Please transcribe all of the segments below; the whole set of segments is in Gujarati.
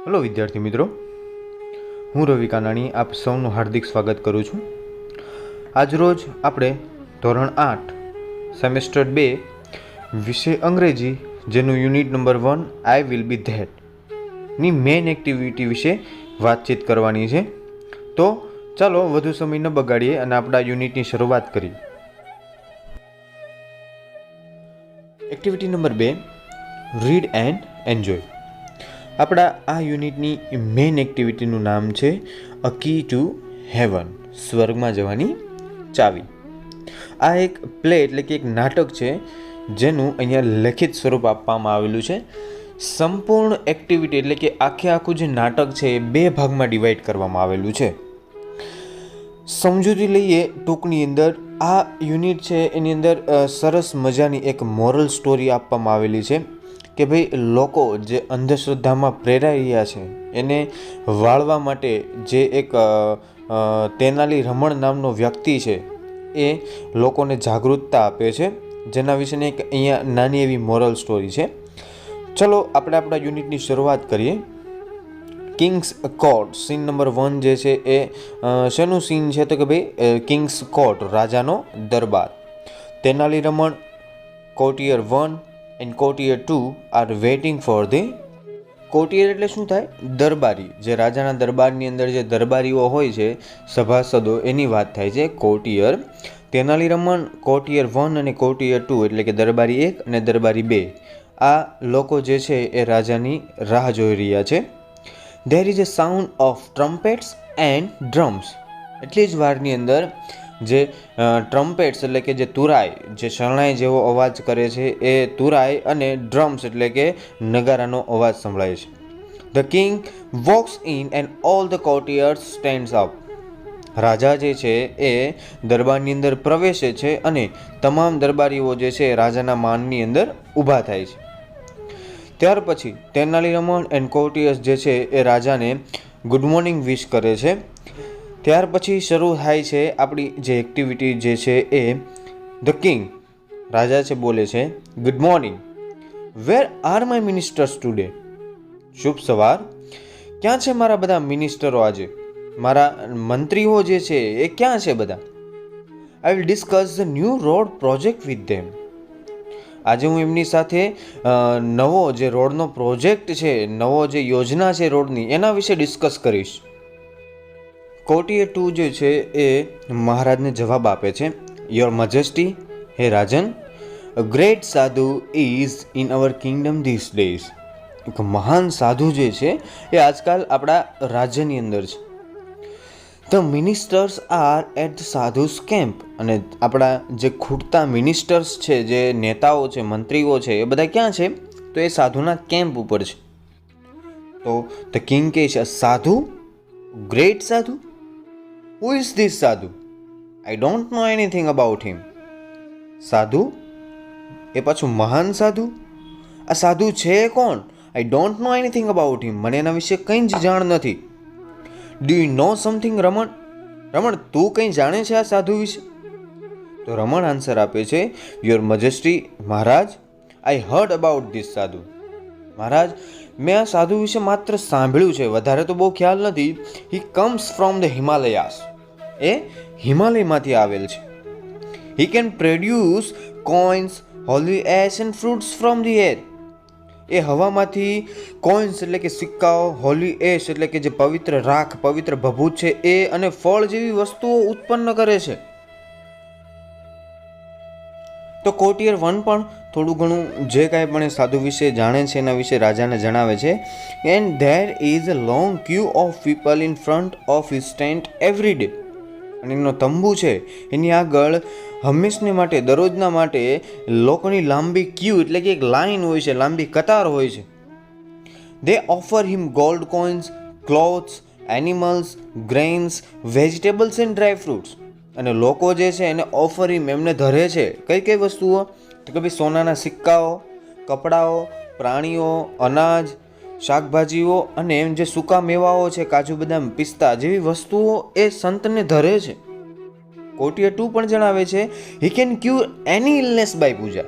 हेलो विद्यार्थी मित्रों, हूँ रवि कानाणी आप सौનું हार्दिक स्वागत करूँ છું। આજરોજ આપણે ધોરણ 8 સેમેસ્ટર 2 વિષય અંગ્રેજી જેનું unit number 1 I will be that ની મેઇન એક્ટિવિટી વિશે વાતચીત કરવાની છે। તો ચાલો વધુ સમય ન બગાડીએ અને આપણા યુનિટની શરૂઆત કરીએ। Activity number 2 read and enjoy. આપણા આ યુનિટની મેઇન એક્ટિવિટીનું નામ છે અ કી ટુ હેવન, સ્વર્ગમાં જવાની ચાવી। આ એક પ્લે એટલે કે એક નાટક છે જેનું અહીંયા લેખિત સ્વરૂપ આપવામાં આવેલું છે। સંપૂર્ણ એક્ટિવિટી એટલે કે આખું જે નાટક છે એ 2 ભાગમાં ડિવાઈડ કરવામાં આવેલું છે। સમજૂતી લઈએ ટૂંકની અંદર, આ યુનિટ છે એની અંદર સરસ મજાની એક મોરલ સ્ટોરી આપવામાં આવેલી છે કે ભાઈ લોકો જે અંધશ્રદ્ધામાં પ્રેરાઈ રહ્યા છે એને વાળવા માટે જે એક તેનાલી રમણ નામનો વ્યક્તિ છે એ લોકોને જાગૃતતા આપે છે, જેના વિશેની એક અહીંયા નાની એવી મોરલ સ્ટોરી છે। ચલો આપણે આપણા યુનિટની શરૂઆત કરીએ। કિંગ્સ કોર્ટ સીન નંબર 1 જે છે એ શેનું સીન છે તો કે ભાઈ કિંગ્સ કોર્ટ, રાજાનો દરબાર। Tenali Raman, courtier 1 and courtier 2 are waiting for the courtier એટલે શું થાય? દરબારી। જે રાજાના દરબારની અંદર જે દરબારીઓ હોય છે, સભાસદો, એની વાત થાય છે કોર્ટિયર। તેનાલી રમણ કોર્ટિયર 1 અને કોર્ટિયર 2 એટલે કે દરબારી 1 અને દરબારી 2 આ લોકો જે છે એ રાજાની રાહ જોઈ રહ્યા છે। There is a sound of trumpets and drums. એટલી જ વારની અંદર જે ટ્રમ્પેટ્સ એટલે કે જે તુરાઈ, જે શરણાઈ જેવો અવાજ કરે છે એ તુરાઈ, અને ડ્રમ્સ એટલે કે નગારાનો અવાજ સંભળાય છે। The king walks in and all the courtiers stands up. રાજા જે છે એ દરબારની અંદર પ્રવેશે છે અને તમામ દરબારીઓ જે છે રાજાના માનની અંદર ઊભા થાય છે। ત્યાર પછી તેનાલી રમણ એન્ડ કોર્ટિયર્સ જે છે એ રાજાને ગુડ મોર્નિંગ વિશ કરે છે। ત્યાર પછી શરૂ થાય છે આપણી જે એક્ટિવિટી જે છે એ ધ કિંગ, રાજા છે બોલે છે good morning, where are my ministers today. શુભ સવાર, ક્યાં છે મારા બધા મિનિસ્ટરો? આજે મારા મંત્રીઓ જે છે એ ક્યાં છે બધા? I will discuss the new road project with them. આજે હું એમની સાથે નવો જે રોડનો પ્રોજેક્ટ છે, નવો જે યોજના છે રોડની, એના વિશે ડિસ્કસ કરીશ। કોર્ટિયર 2 જે છે એ મહારાજને જવાબ આપે છે, યોર મજેસ્ટી, હે રાજન, અ ગ્રેટ સાધુ is in our kingdom this days. એક મહાન સાધુ જે છે એ આજકાલ આપણા રાજ્યની અંદર છે। The ministers are at the sadhus camp. અને આપણા જે ખૂટતા મિનિસ્ટર્સ છે, જે નેતાઓ છે, મંત્રીઓ છે, એ બધા ક્યાં છે? તો એ સાધુના કેમ્પ ઉપર છે। તો ધ કિંગ કહે છે સાધુ, ગ્રેટ સાધુ, હુ is this sadhu? I don't know anything about him. સાધુ એ પાછું મહાન સાધુ? આ સાધુ છે કોણ? I don't know anything about him, મને એના વિશે કંઈ જ જાણ નથી। Do you know something Raman? Raman, તું કંઈ જાણે છે આ સાધુ વિશે? તો રમણ આન્સર આપે છે, યોર મજેસ્ટી, મહારાજ, I heard about this sadhu. મહારાજ, મેં આ સાધુ વિશે માત્ર સાંભળ્યું છે, વધારે તો બહુ ખ્યાલ નથી। He comes from the Himalayas. એ હિમાલયમાંથી આવેલ છે। He can produce coins, holy ash and fruits from the air. એ હવામાંથી કોઇન્સ એટલે કે સિક્કાઓ, હોલી એશ એટલે કે જે પવિત્ર રાખ, પવિત્ર ભભૂત છે એ, અને ફળ જેવી વસ્તુઓ ઉત્પન્ન કરે છે। તો કોર્ટિયર 1 પણ થોડું ઘણું જે કાંઈ પણ એ સાધુ વિશે જાણે છે એના વિશે રાજાને જણાવે છે। And there is a long Q of people in front of his tent every day. અને એનો તંબુ છે એની આગળ હંમેશને માટે, દરરોજના માટે લોકોની લાંબી ક્યુ એટલે કે એક લાઈન હોય છે, લાંબી કતાર હોય છે। They offer him gold coins, clothes, animals, grains, vegetables and dry fruits. અને લોકો જે છે એને ઓફર હિમ, એમને ધરે છે કઈ કઈ વસ્તુઓ? તો કે ભાઈ સોનાના સિક્કાઓ, કપડાઓ, પ્રાણીઓ, અનાજ, શાકભાજીઓ અને જે સૂકા મેવાઓ છે, કાજુ બદામ, પિસ્તા જેવી વસ્તુઓ એ સંતને ધરે છે। કોર્ટિયર 2 પણ જણાવે છે, he can cure any illness by puja.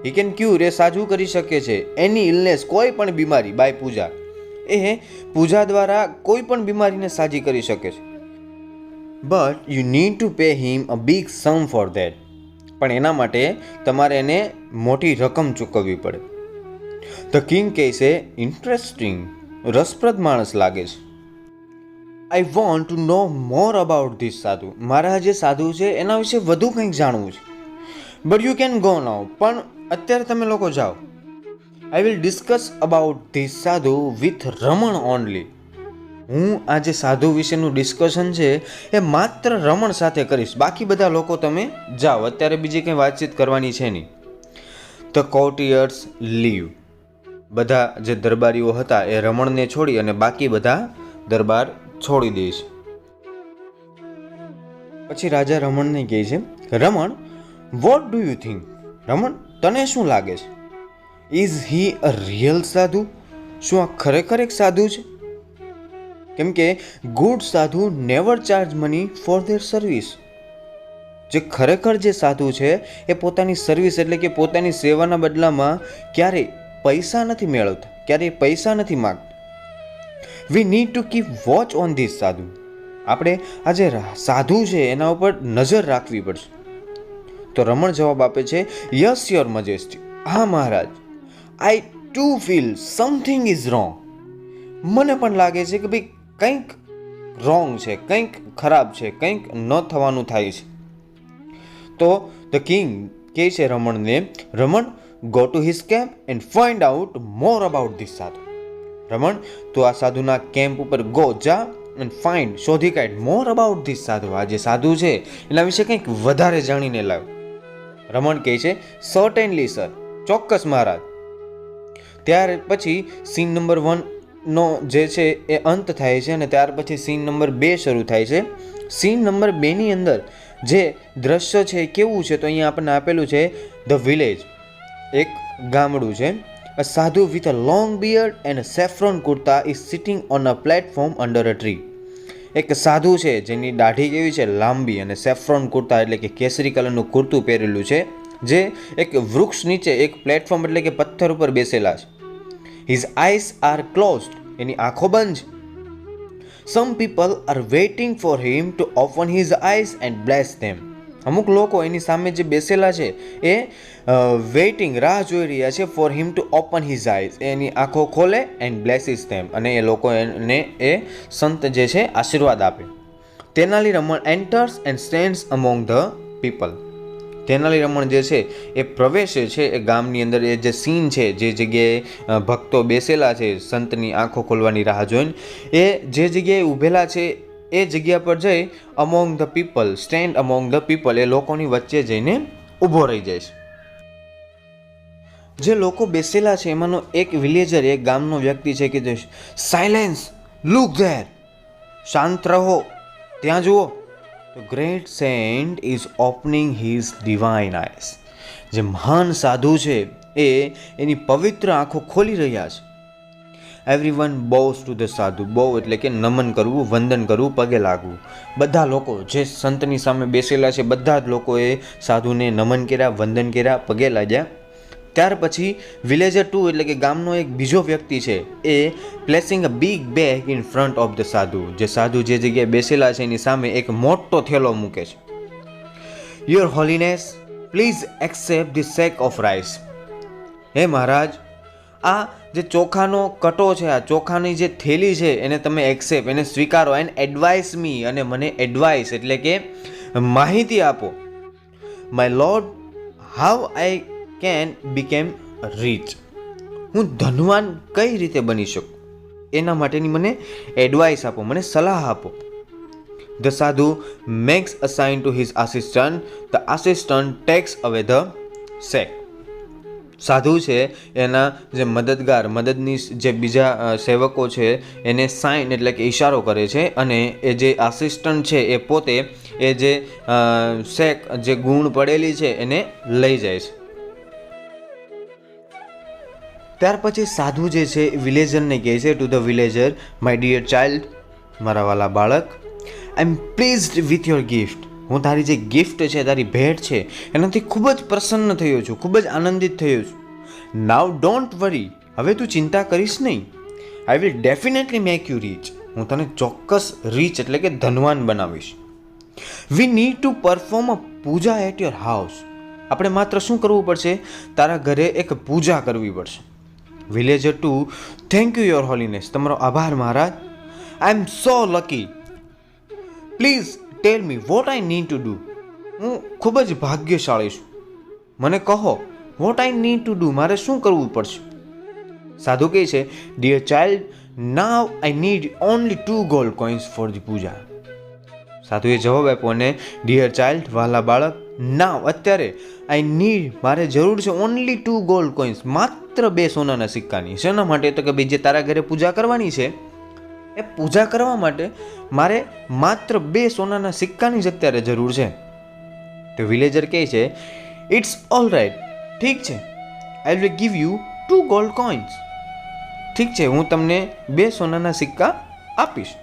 He can cure એ સાજું કરી શકે છે, એની ઇલનેસ કોઈ પણ બીમારી બાય પૂજા, એ પૂજા દ્વારા કોઈ પણ બીમારીને સાજી કરી શકે છે. But you need to pay him a big sum for that. પણ એના માટે તમારે એને મોટી રકમ ચૂકવવી પડે. ધ કિંગ કહે છે, ઇન્ટરેસ્ટિંગ, રસપ્રદ માણસ લાગે છે. I want to know more about this sadhu. મારા જે સાધુ છે એના વિશે વધુ કંઈક જાણવું છે. બટ યુ કેન ગો નાઉ. પણ અત્યારે તમે લોકો જાઓ. I will discuss about this સાધુ વિથ રમણ ઓનલી. હું આ જે સાધુ વિશેનું ડિસ્કશન છે એ માત્ર રમણ સાથે કરીશ. બાકી બધા લોકો તમે જાઓ, અત્યારે બીજી કંઈ વાતચીત કરવાની છે નહીં. The courtiers leave. બધા જે દરબારીઓ હતા એ રમણને છોડી અને બાકી બધા દરબાર છોડી દે છે. પછી રાજા રમણને કહે છે, રમણ, વોટ ડુ યુ થિંક? રમણ, તને શું લાગે છે? ઇઝ હી અ રિયલ સાધુ? શું આ ખરેખર એક સાધુ છે? કેમ કે ગુડ સાધુ never charge money for there service. જે ખરેખર જે સાધુ છે એ પોતાની સર્વિસ એટલે કે પોતાની સેવાના બદલામાં ક્યારેય પૈસા નથી મેળવતા, ક્યારેય પૈસા નથી માગતા. વી need to keep watch on this સાધુ. આપણે આ જે સાધુ છે એના ઉપર નજર રાખવી પડશે. તો રમણ જવાબ આપે છે, યસ યોર મજેસ્ટી. હા મહારાજ, I too feel something is wrong. મને પણ લાગે છે કે ભાઈ કંઈક રોંગ છે, કંઈક ખરાબ છે, કંઈક ન થવાનું થાય છે. તો ધ કિંગ કહે છે રમણને, Raman, go to his camp and find out more about this sadhu. Raman, તું આ સાધુના કેમ્પ ઉપર ગો, જા એન્ડ ફાઇન્ડ, શોધી કાઢ, મોર અબાઉટ ધીસ સાધુ. આ જે સાધુ છે એના વિશે કંઈક વધારે જાણીને લાવ. રમણ કહે છે, સર્ટેનલી સર, ચોક્કસ મહારાજ. ત્યાર પછી સીન નંબર 1 નો જે છે એ અંત થાય છે અને ત્યાર પછી સીન નંબર 2 શરૂ થાય છે. સીન નંબર 2 ની અંદર જે દ્રશ્ય છે કેવું છે, તો અહીંયા આપણને આપેલું છે ધ વિલેજ, એક ગામડું છે. A sadhu with a long beard and a saffron kurta is sitting on a platform under a tree. એક સાધુ છે જેની દાઢી કેવી છે, લાંબી, અને સેફ્રોન કુર્તા એટલે કે કેસરી કલરનું કુર્તું પહેરેલું છે, જે એક વૃક્ષ નીચે એક પ્લેટફોર્મ એટલે કે પથ્થર ઉપર બેસેલા છે. His eyes are closed. એની આંખો બંધ છે. Some people are waiting for him to open his eyes and bless them. અમુક લોકો એની સામે જે બેસેલા છે એ વેઇટિંગ, રાહ જોઈ રહ્યા છે for him to open his eyes, એની આંખો ખોલે એન્ડ બ્લેસીસ ધેમ, અને એ લોકો એને એ સંત જે છે આશીર્વાદ આપે. Tenali Raman enters and stands among the people. Tenali Raman જે છે એ પ્રવેશે છે એ ગામની અંદર. એ જે સીન છે, જે જગ્યાએ ભક્તો બેસેલા છે સંતની આંખો ખોલવાની રાહ જોઈને, એ જે જગ્યાએ ઊભેલા છે એ જગ્યા પર જઈ among the people, stand among the people, એ લોકોની વચ્ચે જઈને ઊભો રહી જાય છે. જે લોકો બેસેલા છે એમાંનો એક વિલેજર, એક ગામનો વ્યક્તિ છે કે સાયલેન્સ, લુક ધેર, શાંત રહો, ત્યાં જુઓ. The great saint is opening his divine eyes. જે મહાન સાધુ છે એ એની પવિત્ર આંખો ખોલી રહ્યા છે. એવરીવન બોws ટુ ધ સાધુ. બોવ એટલે કે નમન કરવું, વંદન કરવું, પગે લાગવું. બધા લોકો જે સંતની સામે બેસેલા છે બધા જ લોકોએ સાધુને નમન કર્યા, વંદન કર્યા, પગે લાગ્યા. ત્યાર પછી વિલેજર 2 એટલે કે ગામનો એક બીજો વ્યક્તિ છે એ placing a big bag in front of the sadhu. જે સાધુ જે જગ્યાએ બેસેલા છે એની સામે એક મોટો થેલો મૂકે છે. Your Holiness, please accept the sec of rice. હે મહારાજ, આ જે ચોખાનો કટો છે, આ ચોખાની જે થેલી છે એને તમે એક્સેપ્ટ, એને સ્વીકારો. એન્ડ એડવાઇસ મી, અને મને એડવાઇસ એટલે કે માહિતી આપો. My lord, how I can became rich. હું ધનવાન કઈ રીતે બની શકું, એના માટેની મને એડવાઇસ આપો, મને સલાહ આપો. The sadhu makes a sign to his assistant. The assistant takes away the sack. સાધુ છે એના જે મદદગાર, મદદનીશ જે બીજા સેવકો છે એને સાઇન એટલે કે ઈશારો કરે છે, અને એ જે આસિસ્ટન્ટ છે એ પોતે એ જે સેક, જે ગુણ પડેલી છે એને લઈ જાય છે. ત્યાર પછી સાધુ જે છે વિલેજરને કહે છે, to the villager, my dear child, મારા વાલા બાળક, I am pleased with your gift. હું તારી જે ગિફ્ટ છે, તારી ભેટ છે એનાથી ખૂબ જ પ્રસન્ન થયો છું, ખૂબ જ આનંદિત થયો છું. નાવ ડોન્ટ વરી, હવે તું ચિંતા કરીશ નહીં. I will definitely make you rich. હું તને ચોક્કસ રીચ એટલે કે ધનવાન બનાવીશ. We need to perform a puja at your house. આપણે માત્ર શું કરવું પડશે? તારા ઘરે એક પૂજા કરવી પડશે. Villager 2, thank you your holiness. તમારો આભાર મહારાજ. I am so lucky. Please tell me what I need to do. હું ખૂબ જ ભાગ્યશાળી છું. મને કહો what I need to do. મારે શું કરવું પડશે? સાધુ કહે છે, dear child, now I need only 2 gold coins for the puja. સાધુએ જવાબ આપ્યો, અને ડિયર ચાઇલ્ડ, વહાલા બાળક, નાવ અત્યારે આઈ નીડ મારે જરૂર છે ઓનલી 2 gold coins, માત્ર 2 સોનાના સિક્કાની. શેના માટે? તો કે ભાઈ જે તારા ઘરે પૂજા કરવાની છે એ પૂજા કરવા માટે મારે માત્ર 2 સોનાના સિક્કાની જ અત્યારે જરૂર છે. તો વિલેજર કહે છે, ઇટ્સ ઓલ રાઇટ, ઠીક છે, I will give you 2 gold coins. ઠીક છે, હું તમને 2 સોનાના સિક્કા આપીશ.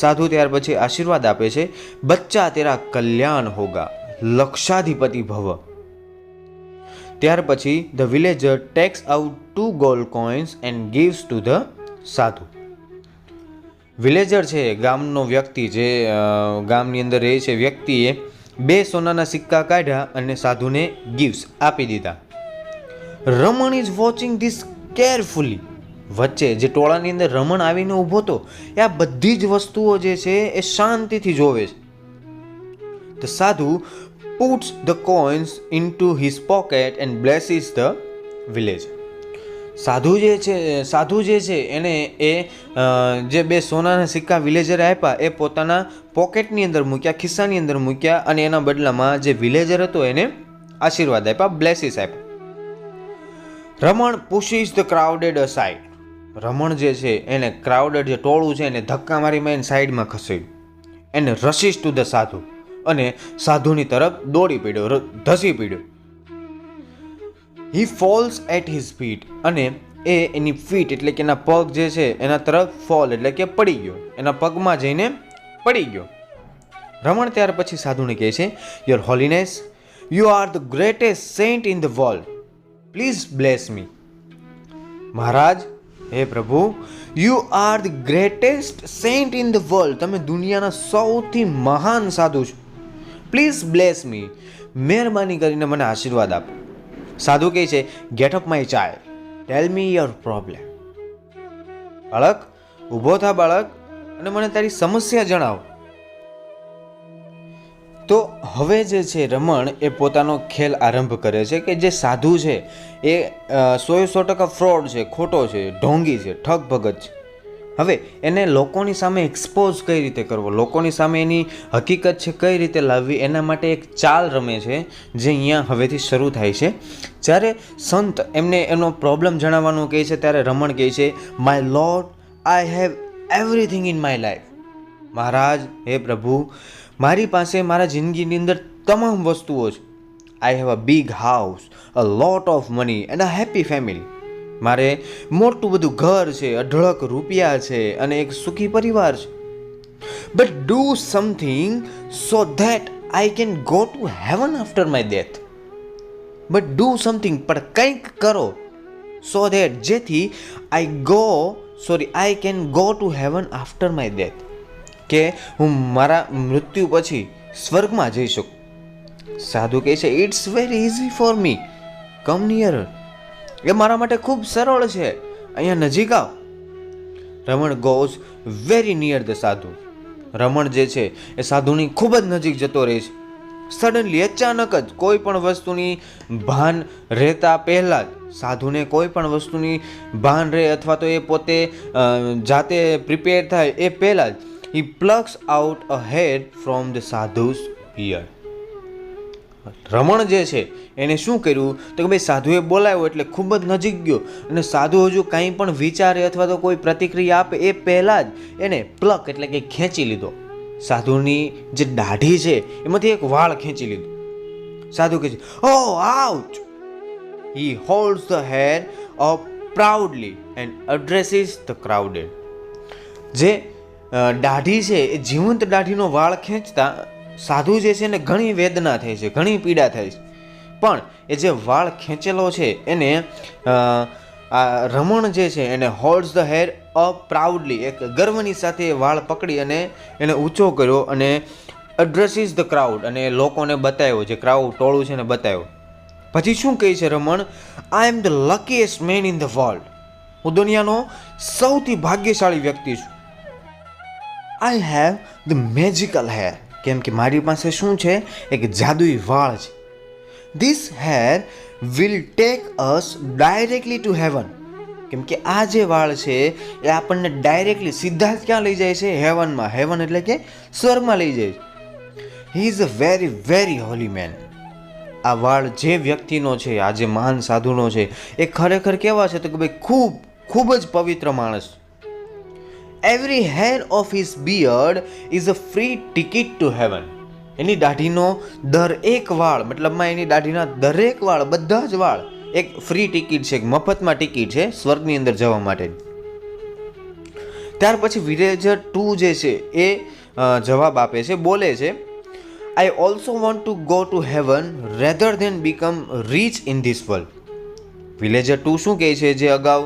સાધુ ત્યાર પછી આશીર્વાદ આપે છે, બચ્ચા તેરા કલ્યાણ હોગા, લક્ષાધિપતિ ભવ. ત્યાર પછી the villager tax out 2 gold coins and gives to the સાધુ. વિલેજર છે, ગામનો વ્યક્તિ, જે ગામની અંદર રહે છે વ્યક્તિએ 2 સોનાના સિક્કા કાઢ્યા અને સાધુને ગિવ્સ આપી દીધા. રમણ ઇઝ વોચિંગ ધીસ કેરફુલી. વચ્ચે જે ટોળાની અંદર રમણ આવીને ઊભો હતો એ આ બધી જ વસ્તુઓ જે છે એ શાંતિથી જોવે છે. The sadhu puts the coins into his pocket and blesses the village. સાધુ જે છે એને જે 2 સોનાના સિક્કા વિલેજરે આપ્યા એ પોતાના પોકેટની અંદર મૂક્યા, ખિસ્સાની અંદર મૂક્યા, અને એના બદલામાં જે વિલેજર હતો એને આશીર્વાદ આપ્યા, બ્લેસીસ આપ્યા. રમણ પુશિસ ધ ક્રાઉડેડ અસાઇડ. રમણ જે છે એને ક્રાઉડેડ જે ટોળું છે એને ધક્કા મારી મારીને સાઈડમાં ખસેડ્યું. એને રશિસ ટુ ધ સાધુ, અને સાધુની તરફ દોડી પડ્યો, ધસી પડ્યો. હી ફોલ્સ એટ હિઝ ફીટ. અને એની ફીટ એટલે કે એના પગ જે છે એના તરફ ફોલ એટલે કે પડી ગયો, એના પગમાં જઈને પડી ગયો. રમણ ત્યાર પછી સાધુને કહે છે, your holiness, you are the greatest saint in the world, please bless me. મહારાજ, હે પ્રભુ, you are the greatest saint in the world, તમે દુનિયાના સૌથી મહાન સાધુ છો, પ્લીઝ બ્લેસ મી, મહેરબાની કરીને મને આશીર્વાદ આપો. સાધુ કહે છે, get up my child, tell me your problem. બાળક, ઊભો થા બાળક, અને મને તારી સમસ્યા જણાવ. તો હવે જે છે રમણ એ પોતાનો ખેલ આરંભ કરે છે કે જે સાધુ છે એ 100% ફ્રોડ છે, ખોટો છે, ઢોંગી છે, ઠગ ભગત છે. હવે એને લોકોની સામે એક્સપોઝ કઈ રીતે કરવો, લોકોની સામે એની હકીકત છે કઈ રીતે લાવવી, એના માટે એક ચાલ રમે છે જે અહીંયા હવેથી શરૂ થાય છે. જ્યારે સંત એમને એનો પ્રોબ્લેમ જણાવવાનું કહે છે ત્યારે રમણ કહે છે, my lord, I have everything in my life. મહારાજ, હે પ્રભુ, મારી પાસે મારા જિંદગીની અંદર તમામ વસ્તુઓ છે. I have a big house, a lot of money and a happy family. મારે મોટું બધું ઘર છે, અઢળક રૂપિયા છે, અને એક સુખી પરિવાર છે. But do something so that I can go to heaven after my death. But do something, પણ કંઈક કરો, સો ધેટ, જેથી I can go to heaven after my death, કે હું મારા મૃત્યુ પછી સ્વર્ગમાં જઈ શકું. સાધુ કહે છે, it's very easy for me, come near. એ મારા માટે ખૂબ સરળ છે, અહીંયા નજીક આવ. Raman goes very near the sadhu. Raman જે છે એ સાધુની ખૂબ જ નજીક જતો રહે છે. સડનલી, અચાનક જ કોઈ પણ વસ્તુની ભાન રહેતા પહેલાં જ, સાધુને કોઈ પણ વસ્તુની ભાન રહે અથવા તો એ પોતે જાતે પ્રિપેર થાય એ પહેલાં જ he plucks out a head from the sadhu's ear. રમણ જે છે એને શું કર્યું તો કે ભાઈ સાધુએ બોલાવ્યો એટલે ખૂબ જ નજીક ગયો, અને સાધુ હજુ કંઈ પણ વિચારે અથવા તો કોઈ પ્રતિક્રિયા આપે એ પહેલાં જ એને પ્લક એટલે કે ખેંચી લીધો. સાધુની જે દાઢી છે એમાંથી એક વાળ ખેંચી લીધો. સાધુ કહે છે, ઓ ouch. He holds the head up proudly and addresses the crowded. જે દાઢી છે એ જીવંત દાઢીનો વાળ ખેંચતા સાધુ જે છે એને ઘણી વેદના થાય છે, ઘણી પીડા થાય છે, પણ એ જે વાળ ખેંચેલો છે એને આ રમણ જે છે એને holds the hair up proudly, એક ગર્વની સાથે વાળ પકડી અને એને ઊંચો કર્યો અને એડ્રેસીસ ધ ક્રાઉડ, અને લોકોને બતાવ્યો, જે ક્રાઉડ ટોળું છે ને બતાવ્યો. પછી શું કહે છે Raman? I am the luckiest man in the world. હું દુનિયાનો સૌથી ભાગ્યશાળી વ્યક્તિ છું. I have the magical hair, કેમ કે મારી પાસે શું છે? એક જાદુઈ વાળ છે. This hair will take us directly to heaven, કેમ કે આ જે વાળ છે એ આપણને ડાયરેક્ટલી સીધા જ ક્યાં લઈ જાય છે? હેવનમાં. હેવન એટલે કે સ્વર્ગમાં લઈ જાય છે. He is a very very holy man. આ વાળ જે વ્યક્તિનો છે, આ જે મહાન સાધુનો છે, એ ખરેખર કેવા છે? તો કે ભાઈ ખૂબ જ પવિત્ર માણસ. Every hair of his beard is a free ticket to heaven. એની દાઢીનો દરેક વાળ, મતલબમાં એની દાઢીના દરેક વાળ, બધા જ વાળ એક ફ્રી ટિકિટ છે, એક મફતમાં ટિકિટ છે સ્વર્ગની અંદર જવા માટે. ત્યાર પછી વિલેજર 2 જે છે એ જવાબ આપે છે, બોલે છે, I also want to go to heaven rather than become rich in this world. Villager 2 શું કહે છે? જે અગાઉ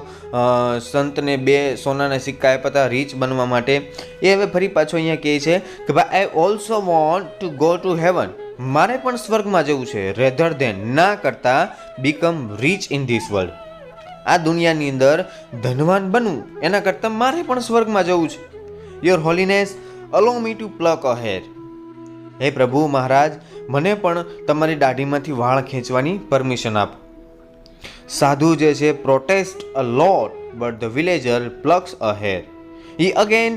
સંતને 2 સોનાના સિક્કા આપ્યા હતા રીચ બનવા માટે, એ હવે ફરી પાછો અહીંયા કહે છે કે ભાઈ I also want to go to heaven, મારે પણ સ્વર્ગમાં જવું છે. રેધર ધેન, ના કરતા, become rich in this world, આ દુનિયાની અંદર ધનવાન બનવું એના કરતાં મારે પણ સ્વર્ગમાં જવું છે. Your Holiness અલો me to pluck a hair. હે પ્રભુ મહારાજ, મને પણ તમારી દાઢીમાંથી વાળ ખેંચવાની પરમિશન આપો. સાધુ જે છે protest a lot, but the villager plucks a hair. He again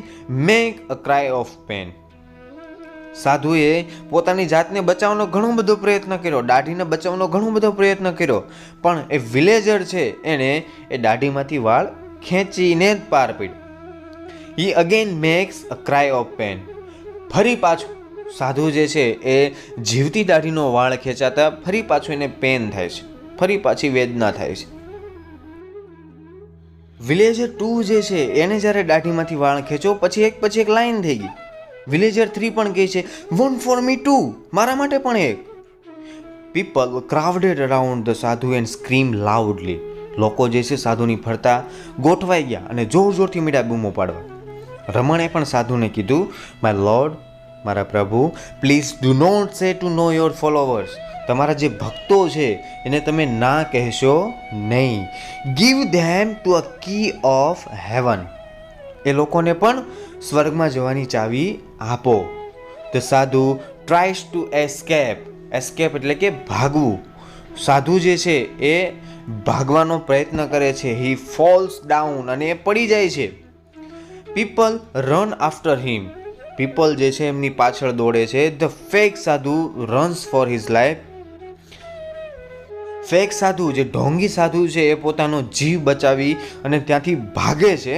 make a cry of pain. સાધુએ પોતાની જાતને બચાવવાનો ઘણો બધો પ્રયત્ન કર્યો, દાઢીને બચાવવાનો ઘણો બધો પ્રયત્ન કર્યો, પણ એ વિલેજર છે એણે એ દાઢીમાંથી વાળ ખેંચીને જ પાર પાડ્યો. He again makes a cry of pain. ફરી પાછું સાધુ જે છે એ જીવતી દાઢીનો વાળ ખેંચાતા ફરી પાછું એને પેન થાય છે, ફરી પાછી વેદના થાય છે. વિલેજર 2 જે છે એને જ્યારે દાઢીમાંથી વાળ ખેંચો પછી એક લાઈન થઈ ગઈ. વિલેજર 3 પણ કહે છે, વન ફોર મી ટુ, મારા માટે પણ એક. પીપલ ક્રાઉડેડ અરાઉન્ડ ધ સાધુ એન્ડ સ્ક્રીમ લાઉડલી. લોકો જે છે સાધુની ફરતા ગોઠવાઈ ગયા અને જોર જોરથી મીડા બૂમો પાડવા. રમણે પણ સાધુને કીધું, માય લોર્ડ, મારા પ્રભુ, please do not say to no your followers. તમારા જે ભક્તો છે એને તમે ના કહેશો નહીં. Give them to a key of heaven. એ લોકોને પણ સ્વર્ગમાં જવાની ચાવી આપો. ધ સાધુ ટ્રાઈસ ટુ એસ્કેપ. એસ્કેપ એટલે કે ભાગવું. સાધુ જે છે એ ભાગવાનો પ્રયત્ન કરે છે. હી ફોલ્સ ડાઉન, અને એ પડી જાય છે. પીપલ રન આફ્ટર હિમ. પીપલ જે છે એમની પાછળ દોડે છે. ધ ફેક સાધુ runs for his life. Fake સાધુ, જે ઢોંગી સાધુ છે એ પોતાનો જીવ બચાવી અને ત્યાંથી ભાગે છે.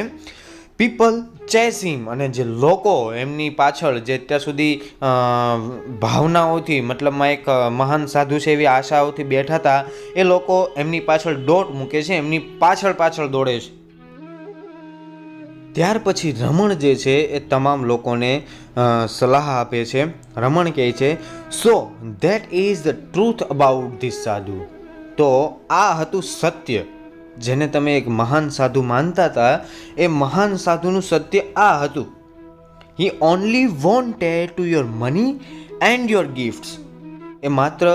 પીપલ ચેસ હિમ. અને જે લોકો એમની પાછળ, જે અત્યાર સુધી ભાવનાઓથી, મતલબમાં એક મહાન સાધુ છે એવી આશાઓથી બેઠા હતા, એ લોકો એમની પાછળ દોટ મૂકે છે, એમની પાછળ દોડે છે. ત્યાર પછી રમણ જે છે એ તમામ લોકોને સલાહ આપે છે. રમણ કહે છે, so that is the truth about this સાધુ. તો આ હતું સત્ય, જેને તમે એક મહાન સાધુ માનતા હતા, એ મહાન સાધુનું સત્ય આ હતું. He only wanted to your money and your gifts. એ માત્ર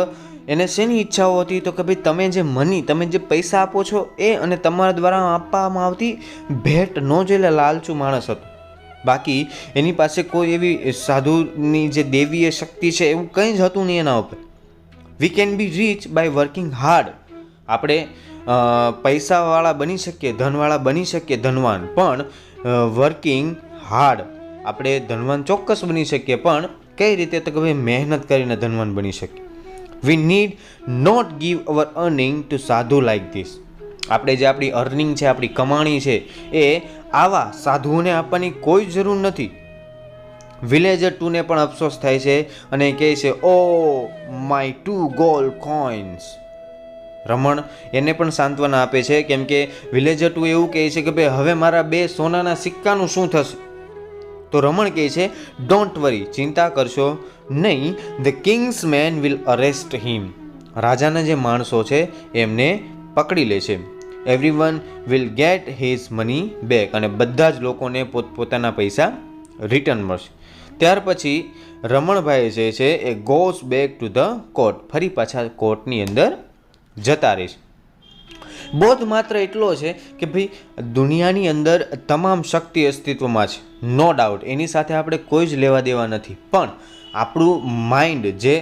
એને શેની ઈચ્છાઓ હતી? તો કે ભાઈ તમે જે મની, તમે જે પૈસા આપો છો એ, અને તમારા દ્વારા આપવામાં આવતી ભેટ નો જ એટલે લાલચુ માણસ હતો. બાકી એની પાસે કોઈ એવી સાધુની જે દેવીય શક્તિ છે એવું કંઈ જ હતું નહીં એના ઉપર. We can be rich by working hard. આપણે પૈસાવાળા બની શકીએ, ધનવાળા બની શકીએ, ધનવાન, પણ વર્કિંગ હાર્ડ. આપણે ધનવાન ચોક્કસ બની શકીએ, પણ કઈ રીતે? તો કે ભાઈ મહેનત કરીને ધનવાન બની શકીએ. We need not give our earning to sadhu like this. આપણે જે આપણી અર્નિંગ છે, આપણી કમાણી છે, એ આવા સાધુઓને આપવાની કોઈ જરૂર નથી. વિલેજર 2ને પણ અફસોસ થાય છે અને કહે છે, ઓ માય 2 ગોલ્ડ કોઇન્સ. રમણ એને પણ સાંત્વના આપે છે, કેમ કે વિલેજર 2 એવું કહે છે કે ભાઈ હવે મારા 2 સોનાના સિક્કાનું શું થશે? તો રમણ કહે છે, ડોન્ટ વરી, ચિંતા કરશો નહીં. The king's men will arrest him. રાજાના જે માણસો છે એમને પકડી લે છે. Everyone will get his money back, અને બધા જ લોકોને પોતપોતાના પૈસા રિટર્ન મળશે. ત્યાર પછી રમણભાઈ જે છે એ goes back to the court, ફરી પાછા કોર્ટની અંદર જતા રહેશે. બોધ માત્ર એટલો છે કે ભાઈ દુનિયાની અંદર તમામ શક્તિ અસ્તિત્વમાં છે, નો ડાઉટ, એની સાથે આપણે કોઈ જ લેવા દેવા નથી, પણ આપણું માઇન્ડ જે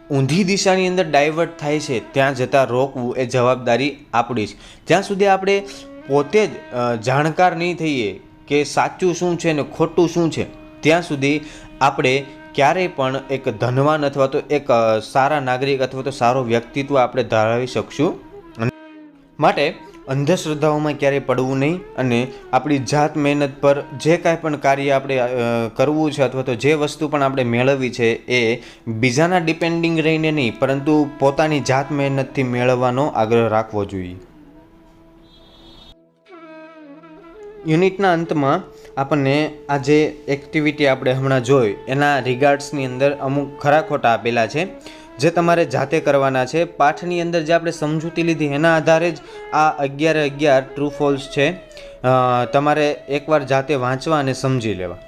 ઊંધી દિશાની અંદર ડાયવર્ટ થાય છે ત્યાં જતાં રોકવું એ જવાબદારી આપણી છે. જ્યાં સુધી આપણે પોતે જ જાણકાર નહીં થઈએ કે સાચું શું છે ને ખોટું શું છે, ત્યાં સુધી આપણે ક્યારેય પણ એક ધનવાન અથવા તો એક સારા નાગરિક અથવા તો સારો વ્યક્તિત્વ આપણે ધરાવી શકશું. માટે અંધશ્રદ્ધાઓમાં ક્યારેય પડવું નહીં, અને આપણી જાત મહેનત પર જે કાંઈ પણ કાર્ય આપણે કરવું છે અથવા તો જે વસ્તુ પણ આપણે મેળવવી છે એ બીજાના ડિપેન્ડિંગ રહીને નહીં, પરંતુ પોતાની જાત મહેનતથી મેળવવાનો આગ્રહ રાખવો જોઈએ. યુનિટના અંતમાં આપણને આ જે એક્ટિવિટી આપણે હમણાં જોઈ એના રિગાર્ડ્સની અંદર અમુક ખરા ખોટા આપેલા છે જે તમારે જાતે કરવાના છે. પાઠની અંદર જે આપણે સમજૂતી લીધી એના આધારે જ આ 11 ટ્રુ ફોલ્સ છે, તમારે એકવાર જાતે વાંચવા અને સમજી લેવા.